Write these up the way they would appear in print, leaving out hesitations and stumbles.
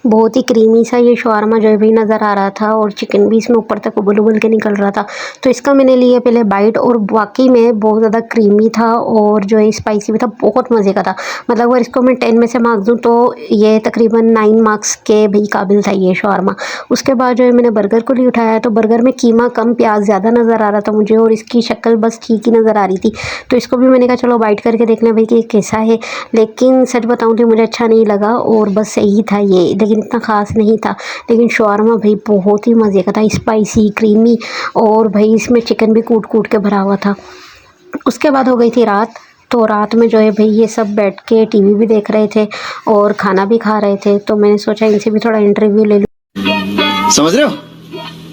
बहुत ही क्रीमी सा ये शवारमा जो है भी नज़र आ रहा था और चिकन भी इसमें ऊपर तक उबल उबल के निकल रहा था। तो इसका मैंने लिया पहले बाइट और वाकई में बहुत ज़्यादा क्रीमी था और जो है स्पाइसी भी था, बहुत मज़े का था। मतलब अगर इसको मैं 10 में से मार्क्स दूँ तो ये तकरीबन 9 मार्क्स के भी काबिल था ये शवारमा। उसके बाद जो है मैंने बर्गर को लिए उठाया तो बर्गर में कीमा कम प्याज ज़्यादा नज़र आ रहा था मुझे और इसकी शक्ल बस ठीक ही नज़र आ रही थी। तो इसको भी मैंने कहा चलो बाइट करके देख लें भाई कि कैसा है। लेकिन सच बताऊँ तो मुझे अच्छा नहीं लगा और बस सही था ये, लेकिन इतना ख़ास नहीं था। लेकिन शवारमा भाई बहुत ही मज़े का था, स्पाइसी क्रीमी और भाई इसमें चिकन भी कूट कूट के भरा हुआ था। उसके बाद हो गई थी रात। तो रात में जो है भाई ये सब बैठ के टीवी भी देख रहे थे और खाना भी खा रहे थे। तो मैंने सोचा इनसे भी थोड़ा इंटरव्यू ले लूँ। समझ रहे हो?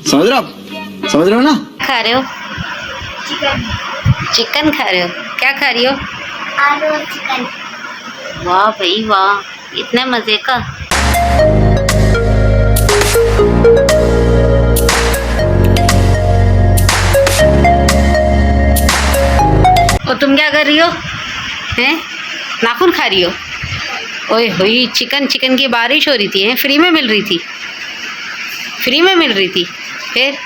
समझ रहे हो आप? समझ रहे हो ना? खा रहे हो? चिकन। चिकन खा रहे हो? क्या खा रही हो? आलू और चिकन। वाह भाई वाह, इतने मज़े का। और तुम क्या कर रही हो? हैं? नाखून खा रही हो? ओए होई, चिकन चिकन की बारिश हो रही थी, हैं? फ्री में मिल रही थी? फ्री में मिल रही थी? फिर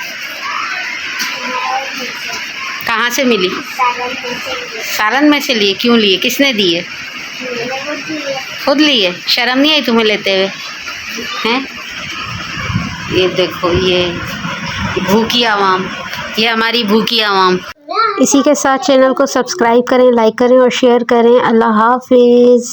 कहाँ से मिली? सालन में से लिए? क्यों लिए? किसने दिए? खुद लिए? शर्म नहीं आई तुम्हें लेते हुए? हैं? ये देखो, ये भूखी आवाम, ये हमारी भूखी आवाम। इसी के साथ चैनल को सब्सक्राइब करें, लाइक करें और शेयर करें। अल्लाह हाफिज़।